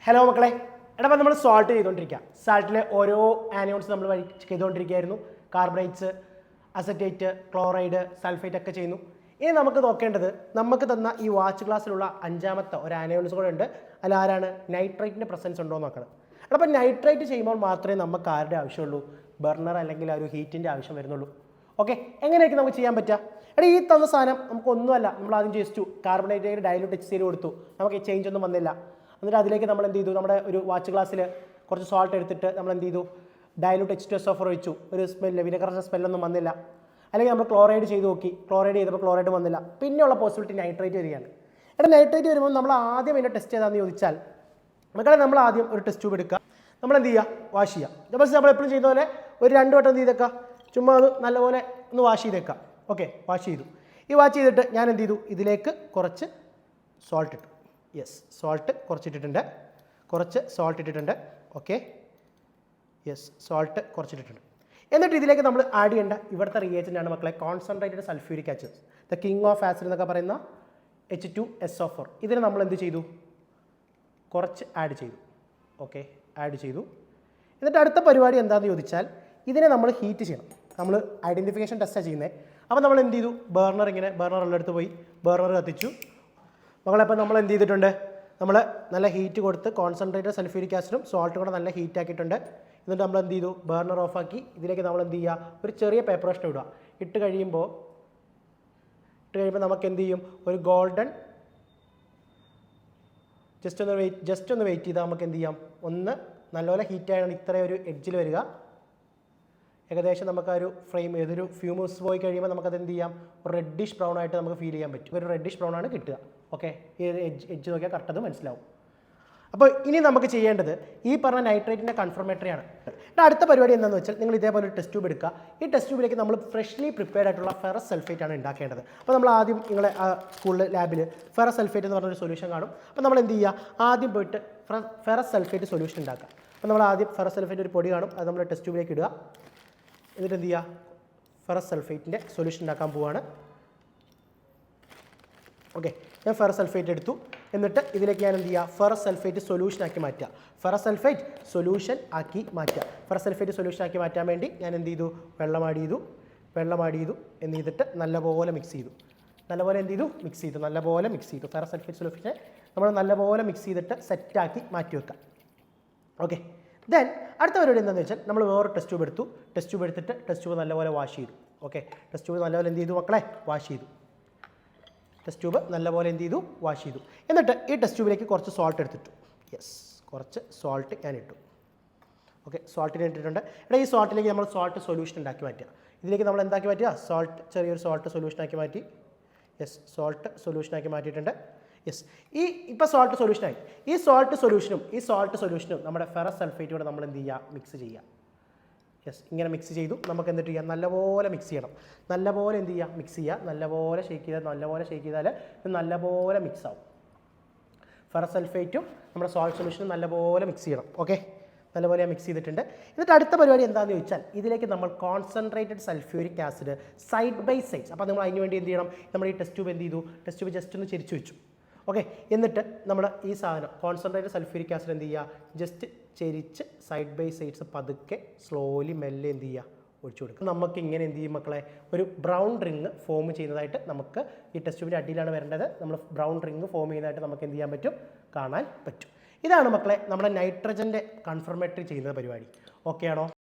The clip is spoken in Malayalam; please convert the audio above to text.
ഹലോ മക്കളെ, എടാ നമ്മൾ സോൾട്ട് ചെയ്തുകൊണ്ടിരിക്കുക. സാൾട്ടിലെ ഓരോ ആനിയോൺസ് നമ്മൾ ചെയ്തുകൊണ്ടിരിക്കുകയായിരുന്നു. കാർബണേറ്റ്സ്, അസറ്റേറ്റ്, ക്ലോറൈഡ്, സൾഫേറ്റ് ഒക്കെ ചെയ്യുന്നു. ഇനി നമുക്ക് നോക്കേണ്ടത് നമുക്ക് തന്ന ഈ വാച്ച് ഗ്ലാസ്സിലുള്ള അഞ്ചാമത്തെ ഒരു ആനിയോൺസ് കൂടെ ഉണ്ട്. അതിൽ ആരാണ്? നൈട്രേറ്റിൻ്റെ പ്രസൻസ് ഉണ്ടോ എന്ന് നോക്കണം. എടാ അപ്പോൾ നൈട്രേറ്റ് ചെയ്യുമ്പോൾ മാത്രമേ നമുക്ക് ആരുടെ ആവശ്യമുള്ളൂ? ബർണർ അല്ലെങ്കിൽ ആ ഒരു ഹീറ്റിൻ്റെ ആവശ്യം വരുന്നുള്ളൂ. ഓക്കെ, എങ്ങനെയൊക്കെ നമുക്ക് ചെയ്യാൻ പറ്റുക? എടാ ഈ തന്ന സാധനം നമുക്കൊന്നുമല്ല, നമ്മൾ ആദ്യം ജസ്റ്റ് കാർബണേറ്റ് ഡയലൂട്ട് HCl കൊടുത്തു, നമുക്ക് ചേഞ്ച് ഒന്നും വന്നില്ല. എന്നിട്ട് അതിലേക്ക് നമ്മൾ എന്ത് ചെയ്തു? നമ്മുടെ ഒരു വാച്ച് ഗ്ലാസ്സിൽ കുറച്ച് സോൾട്ട് എടുത്തിട്ട് നമ്മൾ എന്ത് ചെയ്തു? ഡയലൂട്ട് H2SO4 ഒഴിച്ചു. ഒരു സ്മെല്ല്, വിനെഗറിൻ്റെ സ്മെല്ലൊന്നും വന്നില്ല. അല്ലെങ്കിൽ നമ്മൾ ക്ലോറൈഡ് ചെയ്ത് നോക്കി, ക്ലോറൈഡ് ചെയ്തപ്പോൾ ക്ലോറൈഡ് വന്നില്ല. പിന്നെയുള്ള പോസിബിലിറ്റി നൈട്രേറ്റ് വരികയാണ്. എടാ നൈട്രേറ്റ് വരുമ്പോൾ നമ്മൾ ആദ്യം അതിൻ്റെ ടെസ്റ്റ് ചെയ്താന്ന് ചോദിച്ചാൽ മക്കളെ, നമ്മൾ ആദ്യം ഒരു ടെസ്റ്റ് ട്യൂബ് എടുക്കുക, നമ്മൾ എന്ത് ചെയ്യുക? വാഷ് ചെയ്യുക. ജസ്റ്റ് നമ്മൾ എപ്പോഴും ചെയ്യുന്ന പോലെ ഒരു 2 വട്ടം എന്ത് ചെയ്തേക്കുക? ചുമ്മാ അത് നല്ലപോലെ ഒന്ന് വാഷ് ചെയ്തേക്കുക. ഓക്കെ, വാഷ് ചെയ്തു. ഈ വാഷ് ചെയ്തിട്ട് ഞാൻ എന്ത് ചെയ്തു? ഇതിലേക്ക് കുറച്ച് സോൾട്ട് ഇട്ടു. യെസ്, സോൾട്ട് കുറച്ചിട്ടിട്ടുണ്ട്, കുറച്ച് സോൾട്ട് ഇട്ടിട്ടുണ്ട്. ഓക്കെ, യെസ്, സോൾട്ട് കുറച്ചിട്ടിട്ടുണ്ട്. എന്നിട്ട് ഇതിലേക്ക് നമ്മൾ ആഡ് ചെയ്യേണ്ട ഇവിടുത്തെ റിയേജൻ്റാണ് മക്കളെ concentrated sulphuric acid, the king of acid എന്നൊക്കെ പറയുന്ന H2SO4. ഇതിന് നമ്മൾ എന്ത് ചെയ്തു? കുറച്ച് ആഡ് ചെയ്തു. ഓക്കെ, ആഡ് ചെയ്തു. എന്നിട്ട് അടുത്ത പരിപാടി എന്താണെന്ന് ചോദിച്ചാൽ ഇതിനെ നമ്മൾ ഹീറ്റ് ചെയ്യണം. നമ്മൾ ഐഡൻറ്റിഫിക്കേഷൻ ടെസ്റ്റാണ് ചെയ്യുന്നത്. അപ്പോൾ നമ്മൾ എന്ത് ചെയ്തു? ബർണർ ഉള്ളെടുത്ത് പോയി ബർണർ കത്തിച്ചു. മകളെപ്പോൾ നമ്മൾ എന്ത് ചെയ്തിട്ടുണ്ട്? നമ്മൾ നല്ല ഹീറ്റ് കൊടുത്ത് കോൺസെൻട്രേറ്റഡ് സൾഫ്യൂരിക് ആസിഡും സോൾട്ടും കൂടെ നല്ല ഹീറ്റ് ആക്കിയിട്ടുണ്ട്. എന്നിട്ട് നമ്മൾ എന്ത് ചെയ്തു? ബർണർ ഓഫാക്കി ഇതിലേക്ക് നമ്മൾ എന്ത് ചെയ്യുക? ഒരു ചെറിയ പേപ്പർ റോസ്റ്റ് ഇടുക. ഇട്ട് കഴിയുമ്പോൾ നമുക്ക് എന്ത് ചെയ്യും? ഒരു ഗോൾഡൻ ജസ്റ്റ് ഒന്ന് വെയിറ്റ് ചെയ്താൽ നമുക്ക് എന്ത് ചെയ്യാം? ഒന്ന് നല്ലപോലെ ഹീറ്റായാണ് ഇത്രയും ഒരു എഡ്ജിൽ വരിക. ഏകദേശം നമുക്ക് ആ ഒരു ഫ്രെയിം ഏതൊരു ഫ്യൂ മിനിറ്റ്സ് പോയി കഴിയുമ്പോൾ നമുക്കത് എന്ത് ചെയ്യാം? ഒരു റെഡിഷ് ബ്രൗൺ ആയിട്ട് നമുക്ക് ഫീൽ ചെയ്യാൻ പറ്റും. ഒരു റെഡിഷ് ബ്രൗൺ ആണ് കിട്ടുക. ഓക്കെ, ഈ എഡ്ജ് നോക്കിയാൽ കറക്റ്റ് അത് മനസ്സിലാവും. അപ്പോൾ ഇനി നമുക്ക് ചെയ്യേണ്ടത് ഈ പറഞ്ഞ നൈട്രേറ്റിൻ്റെ കൺഫർമേറ്ററി ആണ്. അടുത്ത പരിപാടി എന്താണെന്ന് വെച്ചാൽ നിങ്ങൾ ഇതേപോലെ ഒരു ടെസ്റ്റ് ട്യൂബ് എടുക്കുക. ഈ ടെസ്റ്റ് ട്യൂബിലേക്ക് നമ്മൾ ഫ്രഷ്ലി പ്രിപ്പയർഡ് ആയിട്ടുള്ള ഫെറസ് സൾഫേറ്റ് ആണ് ഉണ്ടാക്കേണ്ടത്. അപ്പോൾ നമ്മൾ ആദ്യം നിങ്ങളെ സ്കൂളിൽ ലാബിൽ ഫെറസ് സൾഫേറ്റ് എന്ന് പറഞ്ഞൊരു സൊല്യൂഷൻ കാണും. അപ്പോൾ നമ്മൾ എന്ത് ചെയ്യുക? ആദ്യം പോയിട്ട് ഫെറസ് സൾഫേറ്റ് സൊല്യൂഷൻ ഉണ്ടാക്കുക. അപ്പോൾ നമ്മൾ ആദ്യം ഫെറസ് സൾഫേറ്റ് ഒരു പൊടി കാണും, അത് നമ്മൾ ടെസ്റ്റ് ട്യൂബിലേക്ക് ഇടുക. എന്നിട്ട് എന്ത് ചെയ്യുക? ഫെറസ് സൾഫേറ്റിൻ്റെ സൊല്യൂഷൻ ഉണ്ടാക്കാൻ പോവുകയാണ്. ഓക്കെ, ഞാൻ ഫെറസ് സൾഫേറ്റ് എടുത്തു. എന്നിട്ട് ഇതിലേക്ക് ഞാൻ എന്ത് ചെയ്യുക? ഫെറസ് സൾഫേറ്റ് സൊല്യൂഷൻ ആക്കി മാറ്റുക. ഫെറസ് സൾഫേറ്റ് സൊല്യൂഷൻ ആക്കി മാറ്റുക. ഫെറസ് സൾഫേറ്റ് സൊല്യൂഷൻ ആക്കി മാറ്റാൻ വേണ്ടി ഞാൻ എന്ത് ചെയ്തു? വെള്ളം ആഡ് ചെയ്തു എന്ന് ചെയ്തിട്ട് നല്ലപോലെ മിക്സ് ചെയ്തു. നല്ലപോലെ എന്ത് ചെയ്തു? മിക്സ് ചെയ്തു. നല്ലപോലെ മിക്സ് ചെയ്തു. ഫെറസ് സൾഫേറ്റ് സൊല്യൂഷനെ നമ്മൾ നല്ലപോലെ മിക്സ് ചെയ്തിട്ട് സെറ്റാക്കി മാറ്റി വെക്കാം. ഓക്കെ, ദെൻ അടുത്ത പരിപാടി എന്താണെന്ന് വെച്ചാൽ നമ്മൾ വേറെ ടെസ്റ്റ് ട്യൂബ് എടുത്തു. ടെസ്റ്റ് ട്യൂബ് എടുത്തിട്ട് ടെസ്റ്റ് ട്യൂബ് നല്ലപോലെ വാഷ് ചെയ്തു. ഓക്കെ, ടെസ്റ്റ് ട്യൂബ് നല്ലപോലെ എന്ത് ചെയ്തു മക്കളെ? വാഷ് ചെയ്തു. ടെസ്റ്റ് ട്യൂബ് നല്ലപോലെ എന്ത് ചെയ്തു? വാഷ് ചെയ്തു. എന്നിട്ട് ഈ ടെസ്റ്റ് ട്യൂബിലേക്ക് കുറച്ച് സോൾട്ട് എടുത്തിട്ടു. യെസ്, കുറച്ച് സോൾട്ട് ഞാൻ ഇട്ടു. ഓക്കെ, സോൾട്ടിന് ഇട്ടിട്ടുണ്ട്. എടാ ഈ സോൾട്ടിലേക്ക് നമ്മൾ സോൾട്ട് സൊല്യൂഷൻ ഉണ്ടാക്കി മാറ്റുക. ഇതിലേക്ക് നമ്മൾ എന്താക്കി മാറ്റുക? സോൾട്ട്, ചെറിയൊരു സോൾട്ട് സൊല്യൂഷനാക്കി മാറ്റി. യെസ്, സോൾട്ട് സൊല്യൂഷനാക്കി മാറ്റിയിട്ടുണ്ട്. യെസ്, ഇപ്പോൾ സോൾട്ട് സൊല്യൂഷനായി. ഈ സോൾട്ട് സൊല്യൂഷനും നമ്മുടെ ഫെറസ് സൾഫേറ്റ് കൂടെ നമ്മൾ എന്ത് ചെയ്യുക? മിക്സ് ചെയ്യുക. യെസ്, ഇങ്ങനെ മിക്സ് ചെയ്തു. നമുക്ക് എന്നിട്ട് ചെയ്യാം? നല്ലപോലെ മിക്സ് ചെയ്യണം. നല്ലപോലെ എന്ത് ചെയ്യുക? മിക്സ് ചെയ്യുക. നല്ലപോലെ ഷേക്ക് ചെയ്താൽ ഇത് നല്ലപോലെ മിക്സ് ആവും. ഫെറസ് സൾഫേറ്റും നമ്മുടെ സോൾട്ട് സൊല്യൂഷനും നല്ലപോലെ മിക്സ് ചെയ്യണം. ഓക്കെ, നല്ലപോലെ മിക്സ് ചെയ്തിട്ടുണ്ട്. എന്നിട്ട് അടുത്ത പരിപാടി എന്താണെന്ന് ചോദിച്ചാൽ ഇതിലേക്ക് നമ്മൾ concentrated sulphuric acid side by side. അപ്പോൾ നമ്മൾ അതിന് വേണ്ടി എന്ത് ചെയ്യണം? നമ്മൾ ഈ ടെസ്റ്റ് ട്യൂബ് എന്ത് ചെയ്തു? ടെസ്റ്റ് ട്യൂബ് ജസ്റ്റ് ഒന്ന് ചെരിച്ചു വെച്ചു. ഓക്കെ, എന്നിട്ട് നമ്മൾ ഈ സാധനം കോൺസെൻട്രേറ്റഡ് സൾഫ്യൂരിക് ആസിഡ് എന്ത് ചെയ്യുക? ജസ്റ്റ് ചെരിച്ച് സൈഡ് ബൈ സൈഡ്സ് പതുക്കെ സ്ലോലി മെല്ലെ എന്ത് ചെയ്യുക? ഒഴിച്ചു കൊടുക്കുക. നമുക്ക് ഇങ്ങനെ എന്ത് ചെയ്യും മക്കളെ? ഒരു ബ്രൗൺ റിങ് ഫോം ചെയ്യുന്നതായിട്ട് നമുക്ക് ഈ ടെസ്റ്റ് ട്യൂബിൻ്റെ അടിയിലാണ് വരേണ്ടത്. നമ്മൾ ബ്രൗൺ റിങ് ഫോം ചെയ്യുന്നതായിട്ട് നമുക്ക് എന്ത് ചെയ്യാൻ പറ്റും? കാണാൻ പറ്റും. ഇതാണ് മക്കളെ നമ്മുടെ നൈട്രജൻ്റെ കൺഫർമേറ്ററി ചെയ്യുന്ന പരിപാടി. ഓക്കെ ആണോ?